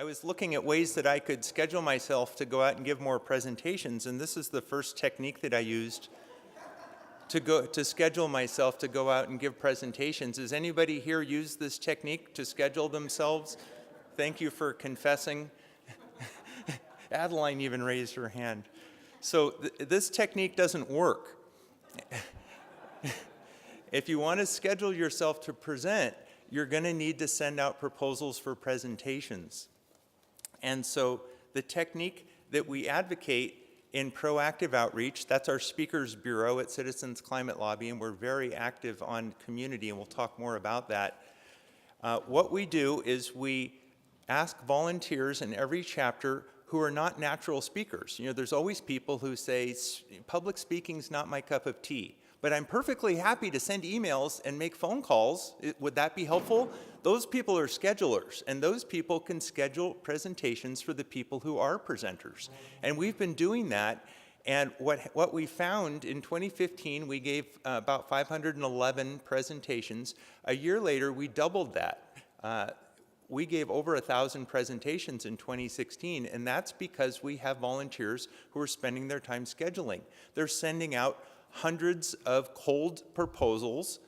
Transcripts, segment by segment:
I was looking at ways that I could schedule myself to go out and give more presentations, and this is the first technique that I used to schedule myself to go out and give presentations. Has anybody here used this technique to schedule themselves? Thank you for confessing. Adeline even raised her hand. So this technique doesn't work. If you want to schedule yourself to present, you're going to need to send out proposals for presentations. And so the technique that we advocate in proactive outreach, that's our speakers bureau at Citizens Climate Lobby, and we're very active on community, and we'll talk more about that. What we do is we ask volunteers in every chapter who are not natural speakers. You know, there's always people who say, public speaking's not my cup of tea, but I'm perfectly happy to send emails and make phone calls. Would that be helpful? Those people are schedulers, and those people can schedule presentations for the people who are presenters. And we've been doing that, and what we found in 2015, we gave about 511 presentations. A year later, we doubled that. We gave over 1,000 presentations in 2016, and that's because we have volunteers who are spending their time scheduling. They're sending out hundreds of cold proposals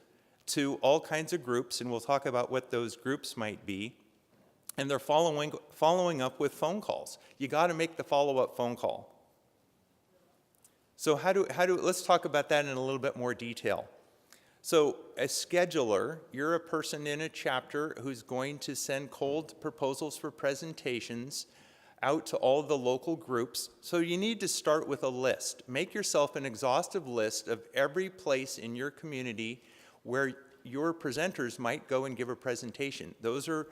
to all kinds of groups, and we'll talk about what those groups might be, and they're following up with phone calls. You got to make the follow-up phone call. So let's talk about that in a little bit more detail. So a scheduler, you're a person in a chapter who's going to send cold proposals for presentations out to all the local groups. So you need to start with a list. Make yourself an exhaustive list of every place in your community where your presenters might go and give a presentation. Those are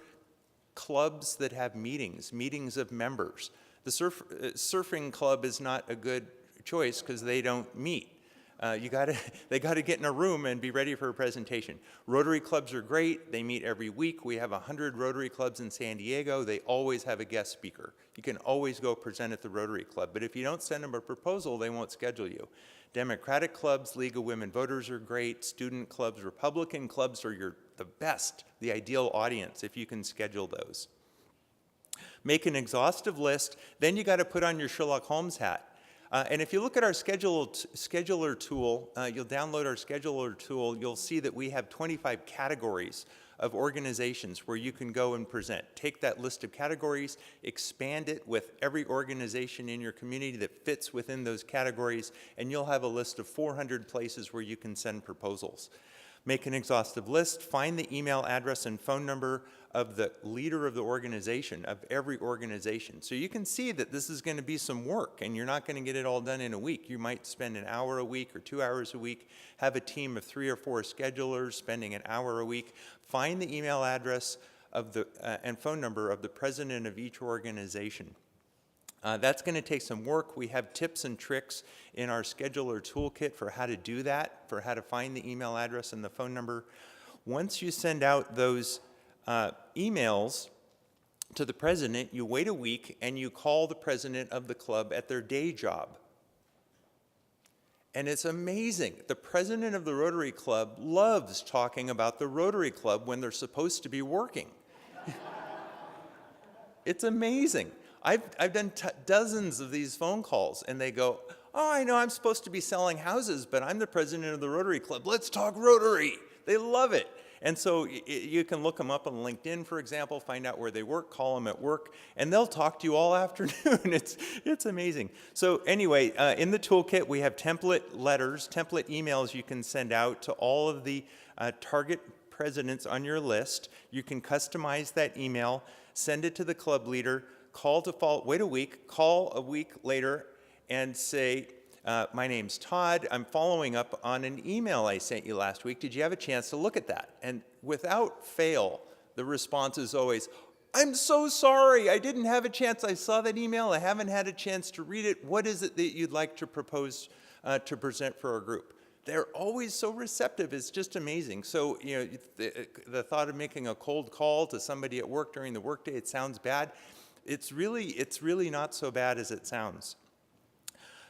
clubs that have meetings of members. The surfing club is not a good choice because they don't meet. They gotta get in a room and be ready for a presentation. Rotary clubs are great. They meet every week. We have 100 Rotary clubs in San Diego. They always have a guest speaker. You can always go present at the Rotary Club, but if you don't send them a proposal, they won't schedule you. Democratic clubs, League of Women Voters are great. Student clubs, Republican clubs are the best, the ideal audience if you can schedule those. Make an exhaustive list. Then you gotta put on your Sherlock Holmes hat. And if you look at our scheduler tool, you'll download our scheduler tool, you'll see that we have 25 categories of organizations where you can go and present. Take that list of categories, expand it with every organization in your community that fits within those categories, and you'll have a list of 400 places where you can send proposals. Make an exhaustive list, find the email address and phone number of the leader of the organization, of every organization. So you can see that this is going to be some work, and you're not going to get it all done in a week. You might spend an hour a week or 2 hours a week, have a team of 3 or 4 schedulers spending an hour a week. Find the email address of and phone number of the president of each organization. That's going to take some work. We have tips and tricks in our scheduler toolkit for how to do that, for how to find the email address and the phone number. Once you send out those emails to the president, you wait a week and you call the president of the club at their day job. And it's amazing. The president of the Rotary Club loves talking about the Rotary Club when they're supposed to be working. It's amazing. I've done dozens of these phone calls, and they go, oh, I know I'm supposed to be selling houses, but I'm the president of the Rotary Club. Let's talk Rotary. They love it. And so you can look them up on LinkedIn, for example, find out where they work, call them at work, and they'll talk to you all afternoon. It's amazing. So anyway, in the toolkit, we have template letters, template emails you can send out to all of the target presidents on your list. You can customize that email, send it to the club leader, wait a week, call a week later and say, my name's Todd, I'm following up on an email I sent you last week. Did you have a chance to look at that? And without fail, the response is always, I'm so sorry, I didn't have a chance. I saw that email, I haven't had a chance to read it. What is it that you'd like to propose to present for our group? They're always so receptive, it's just amazing. So, you know, the thought of making a cold call to somebody at work during the workday, it sounds bad. It's really not so bad as it sounds.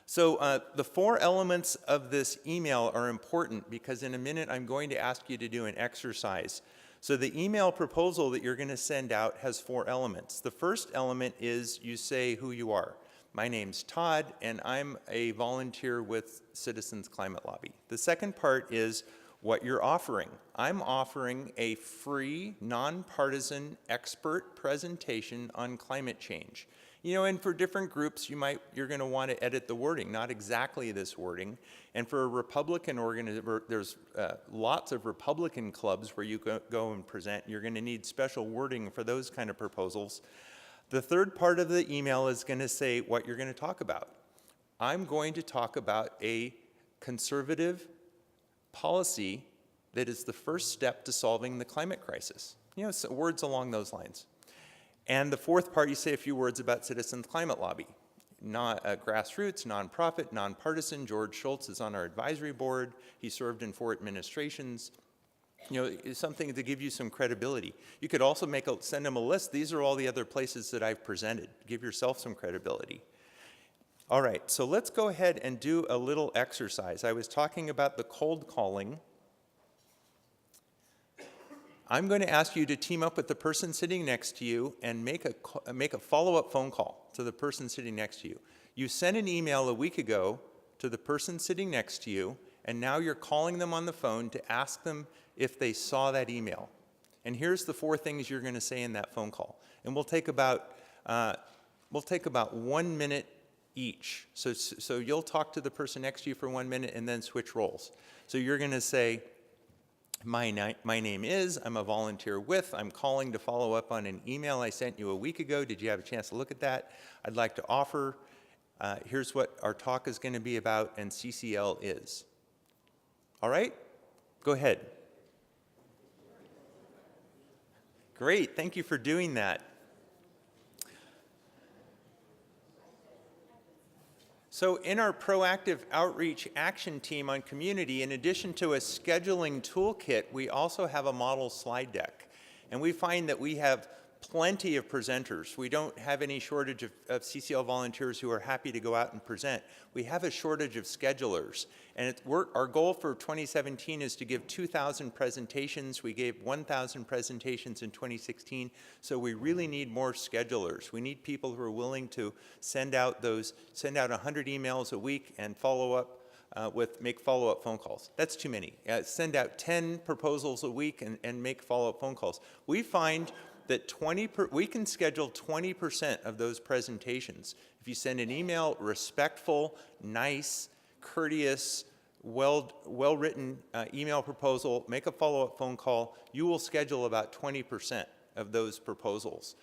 So the 4 elements of this email are important because in a minute I'm going to ask you to do an exercise. So the email proposal that you're going to send out has 4 elements. The first element is you say who you are. My name's Todd, and I'm a volunteer with Citizens Climate Lobby. The second part is what you're offering. I'm offering a free, nonpartisan expert presentation on climate change. You know, and for different groups, you're going to want to edit the wording, not exactly this wording. And for a Republican organization, there's lots of Republican clubs where you go and present. You're going to need special wording for those kind of proposals. The third part of the email is going to say what you're going to talk about. I'm going to talk about a conservative policy that is the first step to solving the climate crisis. You know, so words along those lines. And the fourth part, you say a few words about Citizens Climate Lobby. Grassroots, nonprofit, nonpartisan. George Shultz is on our advisory board. He served in 4 administrations. You know, it's something to give you some credibility. You could also send them a list. These are all the other places that I've presented. Give yourself some credibility. All right, so let's go ahead and do a little exercise. I was talking about the cold calling. I'm going to ask you to team up with the person sitting next to you and make a follow-up phone call to the person sitting next to you. You sent an email a week ago to the person sitting next to you, and now you're calling them on the phone to ask them if they saw that email. And here's the 4 things you're going to say in that phone call. And we'll take about 1 minute each. So you'll talk to the person next to you for 1 minute and then switch roles. So you're going to say, my name is, I'm a volunteer with, I'm calling to follow up on an email I sent you a week ago. Did you have a chance to look at that? I'd like to offer, here's what our talk is going to be about, and CCL is. All right? Go ahead. Great, thank you for doing that. So in our proactive outreach action team on community, in addition to a scheduling toolkit, we also have a model slide deck. And we find that we have plenty of presenters. We don't have any shortage of CCL volunteers who are happy to go out and present. We have a shortage of schedulers. And our goal for 2017 is to give 2,000 presentations. We gave 1,000 presentations in 2016. So we really need more schedulers. We need people who are willing to send out 100 emails a week and follow up make follow-up phone calls. That's too many. Send out 10 proposals a week and make follow-up phone calls. We find that we can schedule 20% of those presentations. If you send an email, respectful, nice, courteous, well-written email proposal, make a follow-up phone call, you will schedule about 20% of those proposals.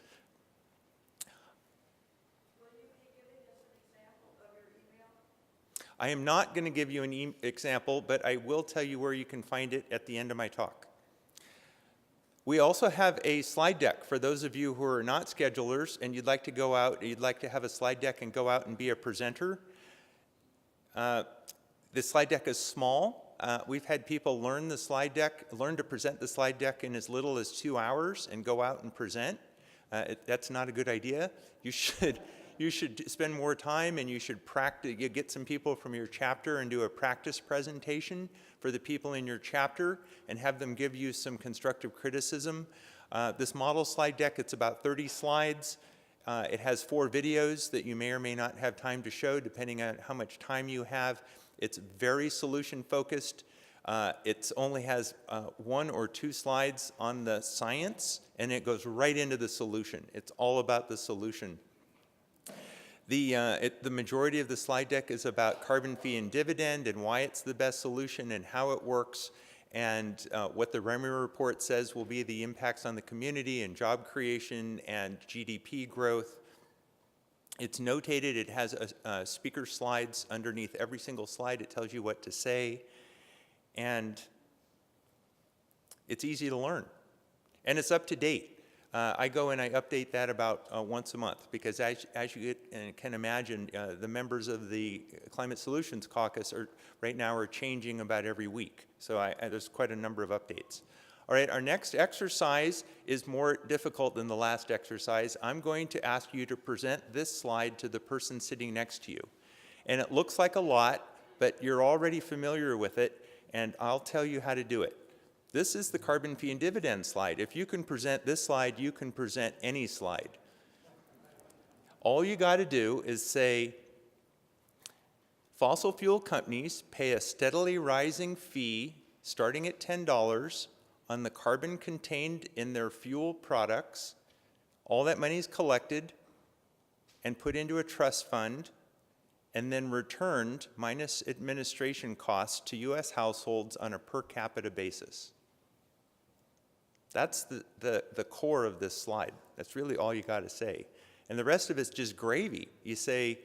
Will you be giving us an example of your email? I am not going to give you an example, but I will tell you where you can find it at the end of my talk. We also have a slide deck for those of you who are not schedulers and you'd like to have a slide deck and go out and be a presenter. The slide deck is small. We've had people learn to present the slide deck in as little as 2 hours and go out and present. That's not a good idea. You should spend more time, and you should practice. You get some people from your chapter and do a practice presentation for the people in your chapter and have them give you some constructive criticism. This model slide deck, it's about 30 slides. It has 4 videos that you may or may not have time to show depending on how much time you have. It's very solution focused. It only has 1 or 2 slides on the science, and it goes right into the solution. It's all about the solution. The majority of the slide deck is about carbon fee and dividend and why it's the best solution and how it works, and what the Remy report says will be the impacts on the community and job creation and GDP growth. It's notated. It has speaker slides underneath every single slide. It tells you what to say, and it's easy to learn, and it's up to date. I go and I update that about once a month because as you can imagine, the members of the Climate Solutions Caucus right now are changing about every week. So there's quite a number of updates. All right, our next exercise is more difficult than the last exercise. I'm going to ask you to present this slide to the person sitting next to you. And it looks like a lot, but you're already familiar with it, and I'll tell you how to do it. This is the carbon fee and dividend slide. If you can present this slide, you can present any slide. All you got to do is say, fossil fuel companies pay a steadily rising fee starting at $10 on the carbon contained in their fuel products. All that money is collected and put into a trust fund and then returned minus administration costs to U.S. households on a per capita basis. That's the core of this slide. That's really all you got to say. And the rest of it's just gravy. You say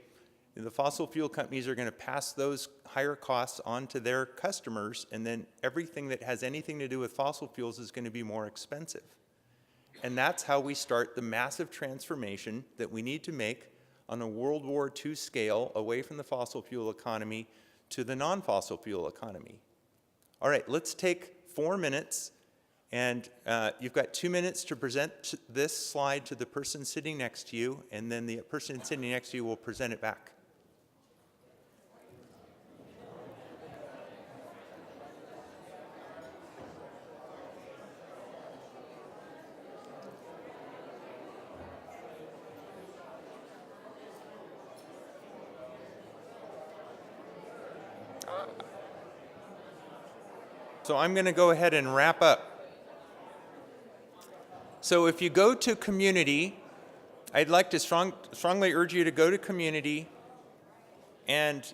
the fossil fuel companies are going to pass those higher costs on to their customers, and then everything that has anything to do with fossil fuels is going to be more expensive. And that's how we start the massive transformation that we need to make on a World War II scale away from the fossil fuel economy to the non-fossil fuel economy. All right, let's take 4 minutes, and you've got 2 minutes to present this slide to the person sitting next to you, and then the person sitting next to you will present it back. So I'm going to go ahead and wrap up. So if you go to community, I'd like to strongly urge you to go to community, and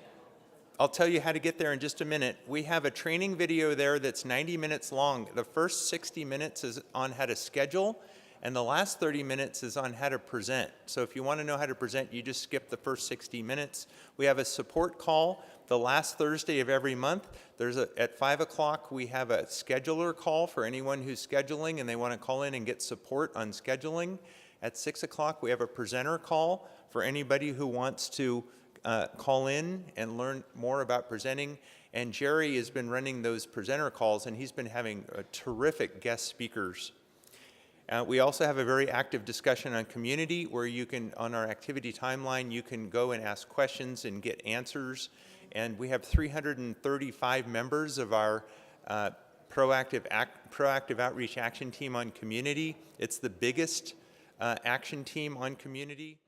I'll tell you how to get there in just a minute. We have a training video there that's 90 minutes long. The first 60 minutes is on how to schedule, and the last 30 minutes is on how to present. So if you want to know how to present, you just skip the first 60 minutes. We have a support call the last Thursday of every month. At 5 o'clock, we have a scheduler call for anyone who's scheduling and they want to call in and get support on scheduling. At 6 o'clock, we have a presenter call for anybody who wants to call in and learn more about presenting. And Jerry has been running those presenter calls, and he's been having terrific guest speakers. We also have a very active discussion on community where you can, on our activity timeline, you can go and ask questions and get answers. And we have 335 members of our proactive outreach action team on community. It's the biggest action team on community.